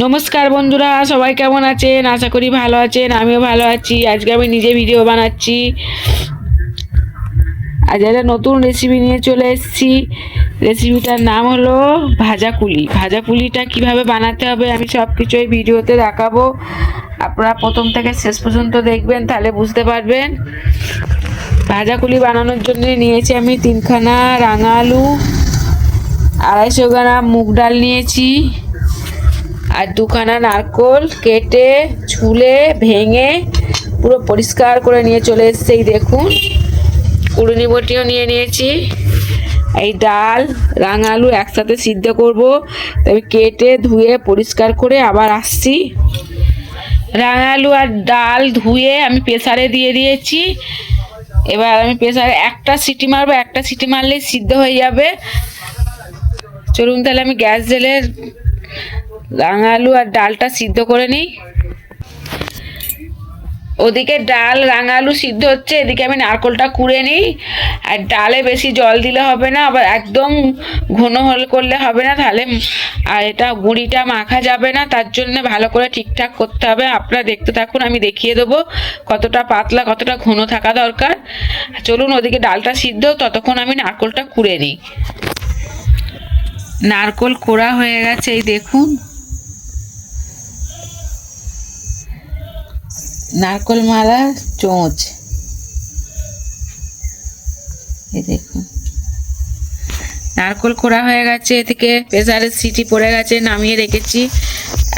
নমস্কার বন্ধুরা, সবাই কেমন আছেন? আশা করি ভালো আছেন। আমিও ভালো আছি। আজকে আমি নিজে ভিডিও বানাচ্ছি। আজ একটা নতুন রেসিপি নিয়ে চলে এসেছি। রেসিপিটার নাম হলো ভাজা পুলি। ভাজা পুলিটা কীভাবে বানাতে হবে আমি সব কিছু এই ভিডিওতে দেখাবো। আপনারা প্রথম থেকে শেষ পর্যন্ত দেখবেন, তাহলে বুঝতে পারবেন। ভাজা পুলি বানানোর জন্য নিয়েছি আমি 3খানা রাঙা আলু, 250 গ্রাম মুগ ডাল নিয়েছি, আর 2খানা নারকোল কেটে ছুলে ভেঙে পুরো পরিষ্কার করে নিয়ে চলে এসেছে। এই দেখুন, কুড়ুনি বটিও নিয়ে নিয়েছি। এই ডাল রাঙা আলু একসাথে সিদ্ধ করব, তবে কেটে ধুয়ে পরিষ্কার করে আবার আসছি। রাঙা আলু আর ডাল ধুয়ে আমি প্রেসারে দিয়ে দিয়েছি। এবার আমি প্রেসারে একটা সিটি মারবো, একটা সিটি মারলেই সিদ্ধ হয়ে যাবে। চলুন তাহলে আমি গ্যাস জেলে রাঙা আলু আর ডালটা সিদ্ধ করে নিই। ওদিকে ডাল রাঙা আলু সিদ্ধ হচ্ছে, এদিকে আমি নারকোলটা কুড়ে নিই। আর ডালে বেশি জল দিলে হবে না, আবার একদম ঘন করলে হবে না, তাহলে আর এটা গুঁড়িটা মাখা যাবে না। তার জন্য ভালো করে ঠিকঠাক করতে হবে। আপনারা দেখতে থাকুন, আমি দেখিয়ে দেবো কতটা পাতলা কতটা ঘন থাকা দরকার। চলুন ওদিকে ডালটা সিদ্ধ, ততক্ষণ আমি নারকোলটা কুড়ে নিই। নারকোল কোড়া হয়ে গেছে, এই দেখুন। নারকোল মালা চোঁচ, এই দেখুন নারকোল কোড়া হয়ে গেছে। এদিকে প্রেসারের সিটি পড়ে গেছে, নামিয়ে রেখেছি,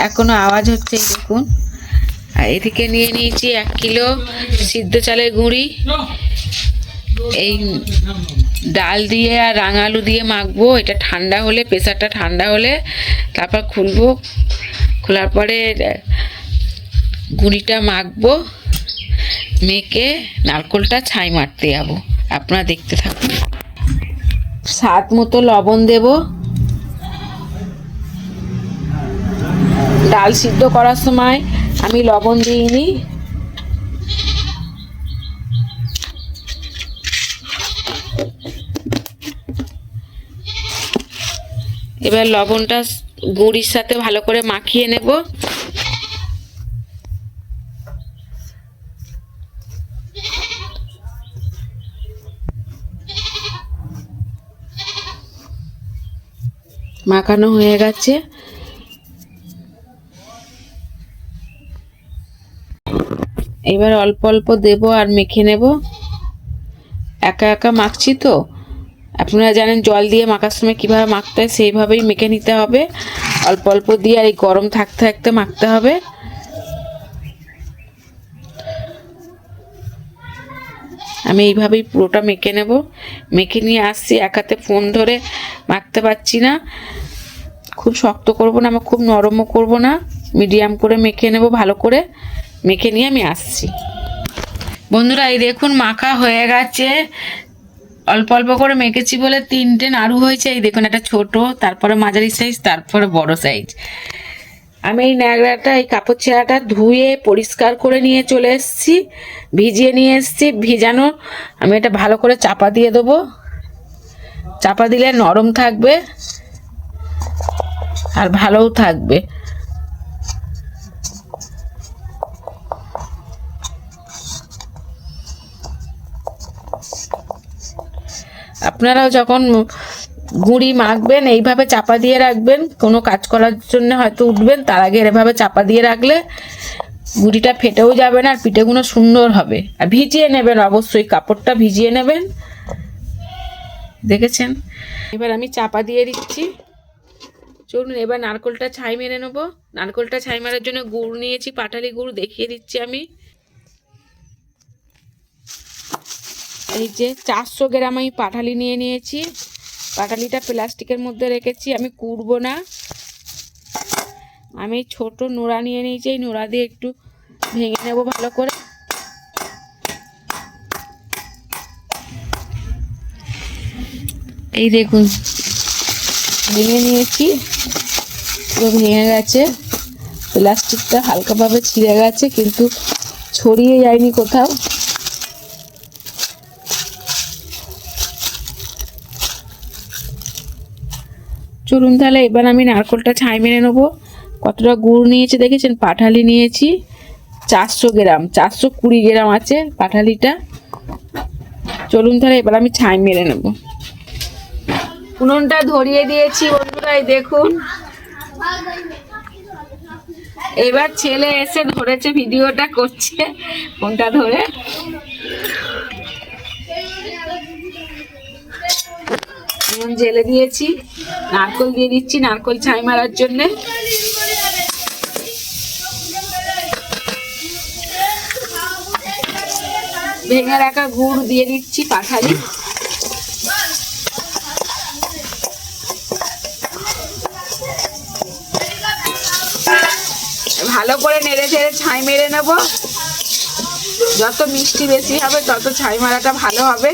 এখনো আওয়াজ হচ্ছে, এই দেখুন। আর এদিকে নিয়ে নিয়েছি 1 কিলো সিদ্ধ চালের গুঁড়ি। এই ডাল দিয়ে আর রাঙা আলু দিয়ে মাখবো। এটা ঠান্ডা হলে, প্রেসারটা ঠান্ডা হলে তারপর খুলবো। খোলার পরে গুঁড়িটা মাখবো, মেখে নারকোলটা ছাই মারতে যাবো। আপনারা দেখতে থাকুন। স্বাদ মতো লবণ দেব। ডাল সিদ্ধ করার সময় আমি লবণ দিইনি। এবার লবণটা গুঁড়ির সাথে ভালো করে মাখিয়ে নেব। মাখানো হয়ে গেছে। এবার অল্প অল্প দেব আর মেখে নেব। একা একা মাখছি তো, আপনারা জানেন জল দিয়ে মাখার সময় কীভাবে মাখতে হয়, সেইভাবেই মেখে নিতে হবে। অল্প অল্প দিয়ে আর এই গরম থাকতে থাকতে মাখতে হবে। আমি এইভাবেই পুরোটা মেখে নেব। মেখে নিয়ে আসছি, এক হাতে ফোন ধরে মাখতে পারছি না। খুব শক্ত করব না, আমার খুব নরমও করব না, মিডিয়াম করে মেখে নেব। ভালো করে মেখে নিয়ে আমি আসছি। বন্ধুরা এই দেখুন মাখা হয়ে গেছে। অল্প অল্প করে মেখেছি বলে 3টে নাড়ু হয়েছে। এই দেখুন, একটা ছোট, তারপরে মাঝারি সাইজ, তারপরে বড় সাইজ। আমি এই ন্যাকড়াটা, এই কাপড় ছেঁড়াটা ধুয়ে পরিষ্কার করে নিয়ে চলে এসেছি, ভিজিয়ে নিয়ে এসেছি। ভিজানো আমি এটা ভালো করে চাপা দিয়ে দেবো। চাপা দিলে নরম থাকবে আর ভালোও থাকবে। আপনারাও যখন গুঁড়ি মাখবেন এইভাবে চাপা দিয়ে রাখবেন। কোনো কাজ করার জন্য হয়তো উঠবেন, তার আগে এভাবে চাপা দিয়ে রাখলে গুঁড়িটা ফেটেও যাবে না, আর পিঠেগুলো সুন্দর হবে। আর ভিজিয়ে নেবেন, অবশ্যই কাপড়টা ভিজিয়ে নেবেন। দেখেছেন? এবার আমি চাপা দিয়ে দিচ্ছি। চলুন এবার নারকোলটা ছাই মেরে নেবো। নারকোলটা ছাই মারার জন্য গুড় নিয়েছি, পাটালি গুড়, দেখিয়ে দিচ্ছি আমি। এই যে 400 গ্রাম আমি পাটালি নিয়ে নিয়েছি। পাটালিটা প্লাস্টিকের মধ্যে রেখেছি, আমি কুড়বো না। আমি ছোট নোড়া নিয়ে নিয়েছি, এই নোড়া দিয়ে একটু ভেঙে নেব ভালো করে। এই দেখুন ভেঙে নিয়েছি, পুরো ভেঙে গেছে। প্লাস্টিকটা হালকাভাবে ছিঁড়ে গেছে, কিন্তু ছড়িয়ে যায়নি কোথাও। চলুন তাহলে এবার আমি নারকোলটা ছাই মেরে নেবো। কতটা গুড় নিয়েছি দেখেছেন। পাটালি নিয়েছি 400 গ্রাম, 420 গ্রাম আছে পাটালিটা। চলুন তাহলে এবার আমি ছাই মেরে নেব। উনুনটা ধরিয়ে দিয়েছি বন্ধুরা, এই দেখুন। এবার ছেলে এসে ধরেছে, ভিডিওটা করছে ফোনটা ধরে। উনুন জেলে দিয়েছি, নারকল দিয়ে দিচ্ছি নারকল ছাই মারার জন্য। ভেঙে রাখা গুড় দিয়ে দিচ্ছি, পাটালি। ভালো করে নেড়ে ঝেড়ে ছাই মেরে নেব। যত মিষ্টি বেশি হবে তত ছাই মারাটা ভালো হবে।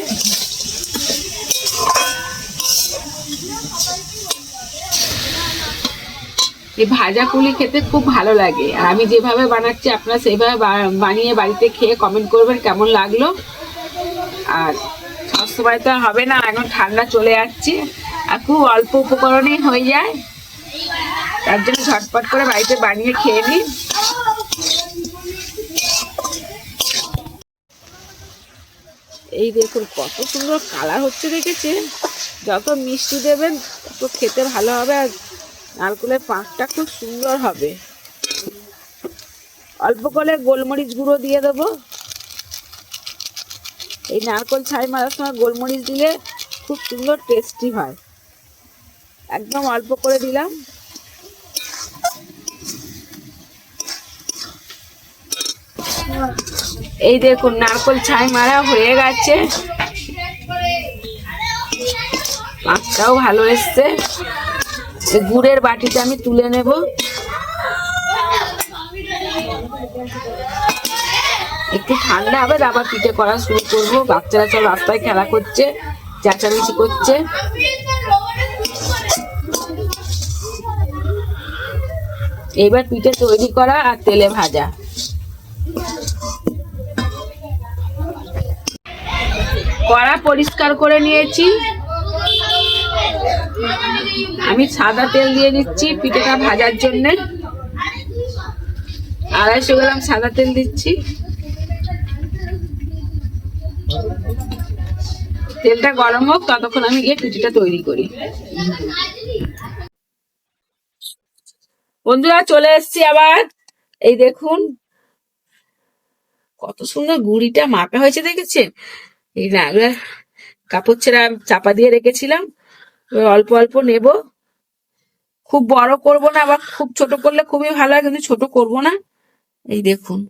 এই ভাজা কুলি খেতে খুব ভালো লাগে, আর আমি যেভাবে বানাচ্ছি আপনারা সেইভাবে বানিয়ে বাড়িতে খেয়ে কমেন্ট করবেন কেমন লাগলো। আর সবসময় তো হবে না, এখন ঠান্ডা চলে যাচ্ছে আর খুব অল্প উপকরণেই হয়ে যায়, তার জন্য ঝটপট করে বাড়িতে বানিয়ে খেয়ে নিন। এই দেখুন কত সুন্দর কালার হচ্ছে, দেখেছেন। যত মিষ্টি দেবেন তত খেতে ভালো হবে, আর নারকেলের পাকটা খুব সুন্দর হবে। অল্প করে গোলমরিচ গুঁড়ো দিয়ে দেবো। এই নারকেল ছাই মারার সময় গোলমরিচ দিলে খুব সুন্দর টেস্টি হয়। একদম অল্প করে দিলাম। এই দেখুন নারকেল ছাই মারা হয়ে গেছে, পাকটাও ভালো এসছে। গুড়ের বাটিতে আমি তুলে নেব। একটু ঠান্ডা হবে আবার পিঠে করা শুরু করবো। বাচ্চারা সব রাস্তায় খেলা করছে, চেঁচামেচি করছে। এবার পিঠে তৈরি করা আর তেলে ভাজা। কড়া পরিষ্কার করে নিয়েছি, আমি সাদা তেল দিয়ে দিচ্ছি পিঠেটা ভাজার জন্য। 250 গ্রাম সাদা তেল দিচ্ছি। তেলটা গরম হোক, ততক্ষণ আমি গিয়ে পিঠেটা তৈরি করি। বন্ধুরা চলে এসেছি আবার। এই দেখুন কত সুন্দর গুড়িটা মাখা হয়েছে, দেখেছেন। এই না কাপড় ছেঁড়া চাপা দিয়ে রেখেছিলাম, অল্প অল্প নেব। খুব বড় করব না, আবার খুব ছোট করলে খুবই ভালো হয়, কিন্তু ছোট করব না। এই দেখুন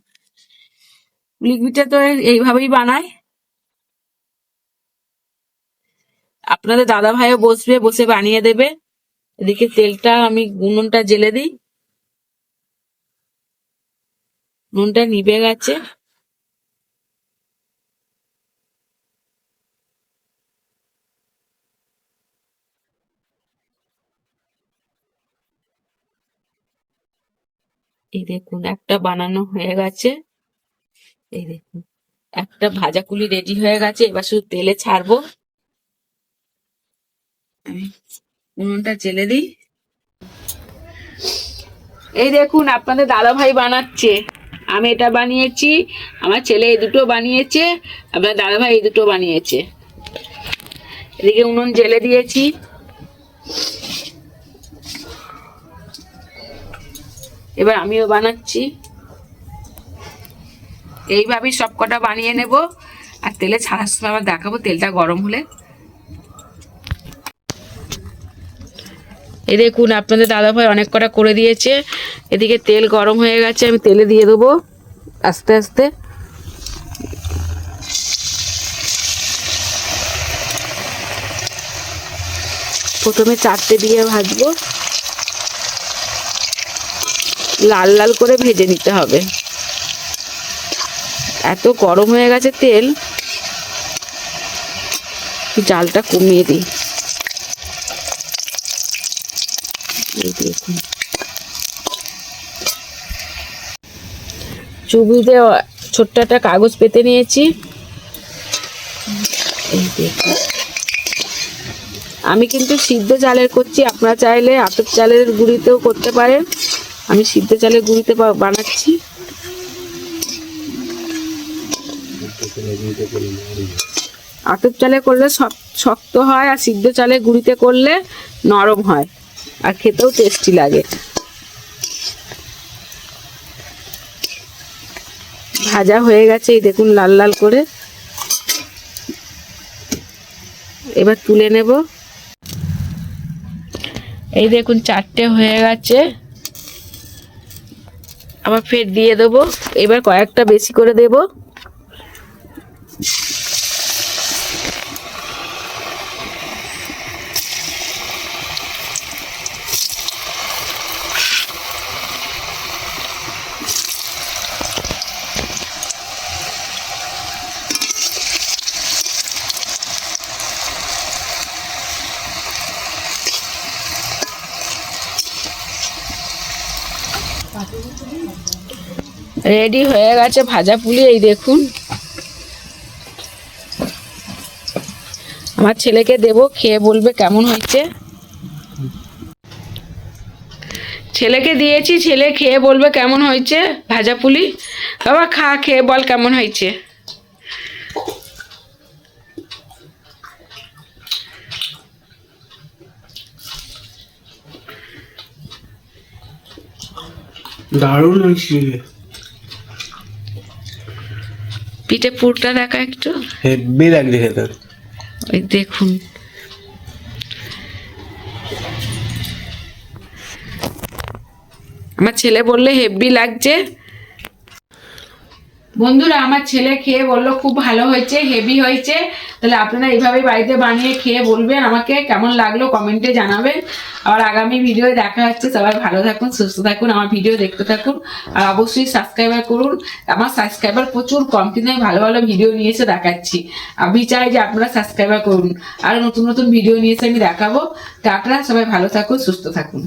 লিকুইডটা তো এইভাবেই বানায়। আপনাদের দাদা ভাইও বসবে, বসে বানিয়ে দেবে। এদিকে তেলটা আমি উনুনটা জেলে দিই। নুনটা নিভে গেছে। এই দেখুন একটা বানানো হয়ে গেছে। এই দেখুন একটা ভাজা কুলি রেডি হয়ে গেছে। এবার শুধু তেলে ছাড়বো। আমি উনুনটা জেলে দিই। এই দেখুন আপনাদের দাদা ভাই বানাচ্ছে। আমি এটা বানিয়েছি, আমার ছেলে এই দুটো বানিয়েছে, আপনার দাদা ভাই এই দুটো বানিয়েছে। এদিকে উনুন জেলে দিয়েছি। এবার আমিও বানাচ্ছি। এইভাবেই সবকটা বানিয়ে নেব, আর তেলে ছাড়ার সময় আবার দেখাবো তেলটা গরম হলে। এই দেখুন আপনাদের দাদা ভাই অনেক কটা করে দিয়েছে। এদিকে তেল গরম হয়ে গেছে, আমি তেলে দিয়ে দেবো আস্তে আস্তে। প্রথমে 4টে দিয়ে ভাজবো, লাল লাল করে ভেজে নিতে হবে। এত গরম হয়ে গেছে তেল, জালটা কমিয়ে দিই। এই দেখুন চুবিতে ছোট্ট একটা কাগজ পেতে নিয়েছি। এই দেখুন আমি কিন্তু সিদ্ধ চালের করছি, আপনারা চাইলে আতপ চালের গুঁড়িতেও করতে পারেন। আমি সিদ্ধ চালের গুঁড়িতে বানাচ্ছি। আতপ চালে করলে শক্ত হয়, আর সিদ্ধ চালে গুঁড়িতে করলে নরম হয়, আর খেতেও টেস্টি লাগে। ভাজা হয়ে গেছে, এই দেখুন লাল লাল করে। এবার তুলে নেব। এই দেখুন 4টে হয়ে গেছে, আবার ফের দিয়ে দেবো। এবার কয়েকটা বেশি করে দেব। রেডি হয়ে গেছে ভাজা পুলি। এই দেখুন, আমার ছেলেকে দেব, খেয়ে বলবে কেমন হয়েছে। ছেলেকে দিয়েছি, ছেলে খেয়ে বলবে কেমন হয়েছে ভাজা পুলি। বাবা খা, খেয়ে বল কেমন হয়েছে। দারুণ হয়েছে। পিঠে পুরটা দেখা একটু হেব্বি লাগছে খেতে। ওই দেখুন, আমার ছেলে বললে হেব্বি লাগছে। বন্ধুরা, আমার ছেলে খেয়ে বললো খুব ভালো হয়েছে, হেভি হয়েছে। তাহলে আপনারা এইভাবে বাড়িতে বানিয়ে খেয়ে বলবেন আমাকে কেমন লাগলো, কমেন্টে জানাবেন। আবার আগামী ভিডিও দেখা হচ্ছে। সবাই ভালো থাকুন, সুস্থ থাকুন, আমার ভিডিও দেখতে থাকুন, আর অবশ্যই সাবস্ক্রাইবার করুন। আমার সাবস্ক্রাইবার প্রচুর কম, কিন্তু আমি ভালো ভালো ভিডিও নিয়ে এসে দেখাচ্ছি। আমি চাই যে আপনারা সাবস্ক্রাইবার করুন, আরো নতুন নতুন ভিডিও নিয়ে এসে আমি দেখাবো। তা আপনারা সবাই ভালো থাকুন, সুস্থ থাকুন।